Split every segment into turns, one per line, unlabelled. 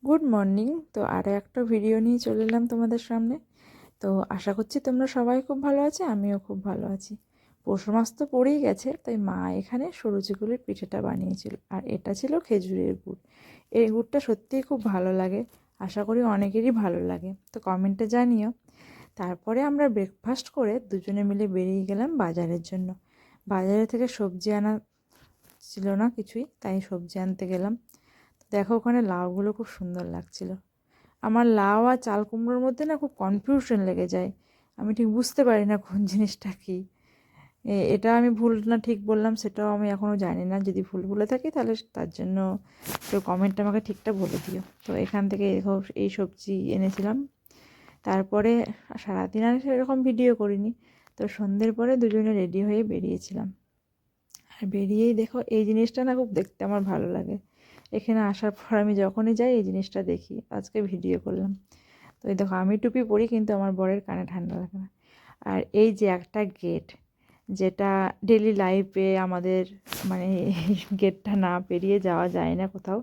Good morning. তো আরও একটা ভিডিও নিয়ে চলে এলাম তোমাদের সামনে। তো আশা করছি তোমরা সবাই খুব ভালো আছো, আমিও খুব ভালো আছি। পৌষ মাস তো পড়েই গেছে, তাই মা এখানে সরু চিকুলির পিঠেটা বানিয়েছিল, আর এটা ছিল খেজুরের গুড়। এই গুড়টা সত্যিই খুব ভালো লাগে, আশা করি অনেকেরই ভালো লাগে, তো কমেন্টে জানিও। তারপরে আমরা ব্রেকফাস্ট করে দুজনে মিলে বেরিয়ে গেলাম বাজারের জন্য। বাজারে থেকে সবজি আনা ছিল না কিছুই, তাই সবজি আনতে গেলাম। দেখো ওখানে লাউগুলো খুব সুন্দর লাগছিল। আমার লাউ আর চাল কুমড়োর মধ্যে না খুব কনফিউশন লেগে যায়, আমি ঠিক বুঝতে পারি না কোন জিনিসটা কী। এটা আমি ভুল না ঠিক বললাম সেটাও আমি এখনও জানি না, যদি ভুল বলে থাকি তাহলে তার জন্য কেউ কমেন্টে আমাকে ঠিকটা বলে দিও। তো এখান থেকে এই সবজি এনেছিলাম। তারপরে সারাদিন আর সেরকম ভিডিও করিনি, তো সন্ধ্যের পরে দুজনে রেডি হয়ে বেরিয়েছিলাম। আর বেরিয়েই দেখো এই জিনিসটা না খুব দেখতে আমার ভালো লাগে। এখানে আসার পর আমি যখনই যাই এই জিনিসটা দেখি, আজকে ভিডিও করলাম। তো এই দেখো আমি টুপি পরি কিন্তু আমার বরের কানে ঠান্ডা লাগে না। আর এই যে একটা গেট, যেটা ডেলি লাইফে আমাদের মানে এই গেটটা না পেরিয়ে যাওয়া যায় না কোথাও,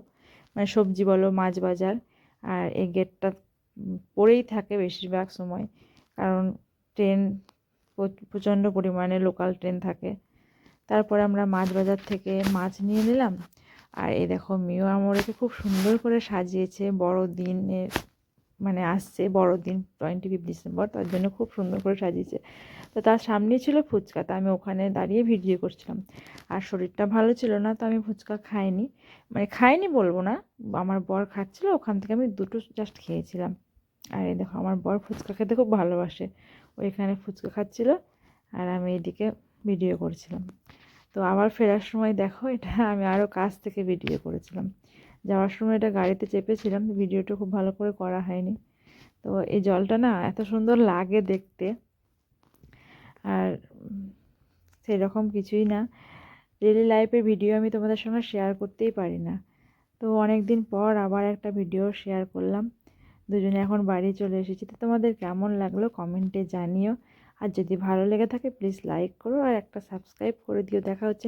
মানে সবজি বলো মাছ বাজার। আর এই গেটটা পড়েই থাকে বেশিরভাগ সময়, কারণ ট্রেন প্রচণ্ড পরিমাণে লোকাল ট্রেন থাকে। তারপরে আমরা মাছ বাজার থেকে মাছ নিয়ে নিলাম। আর এই দেখো মিও আমরেকে খুব সুন্দর করে সাজিয়েছে, বড়দিনের মানে আসছে বড়দিন 25 ডিসেম্বর, তার জন্য খুব সুন্দর করে সাজিয়েছে। তো তার সামনেই ছিল ফুচকা, তা আমি ওখানে দাঁড়িয়ে ভিডিও করছিলাম। আর শরীরটা ভালো ছিল না, তো আমি ফুচকা খাইনি, মানে খাইনি বলবো না, আমার বর খাচ্ছিল, ওখান থেকে আমি দুটো জাস্ট খেয়েছিলাম। আর এই দেখো আমার বর ফুচকা খেতে খুব ভালোবাসে, ওইখানে ফুচকা খাচ্ছিল আর আমি এদিকে ভিডিও করছিলাম। তো আবার ফেরার সময় দেখো এটা আমি আরও কাছ থেকে ভিডিও করেছিলাম। যাওয়ার সময় এটা গাড়িতে চেপেছিলাম, ভিডিওটা খুব ভালো করে করা হয়নি। তো এই জলটা না এত সুন্দর লাগে দেখতে, আর সেরকম কিছুই না, ডেলি লাইফের ভিডিও আমি তোমাদের সঙ্গে শেয়ার করতেই পারি না। তো অনেক দিন পর আবার একটা ভিডিও শেয়ার করলাম। দুজনে এখন বাড়ি চলে এসেছি। তো তোমাদের কেমন লাগলো কমেন্টে জানিও, আর যদি ভালো লেগে থাকে প্লিজ লাইক করো আর একটা সাবস্ক্রাইব করে দিও। দেখা হচ্ছে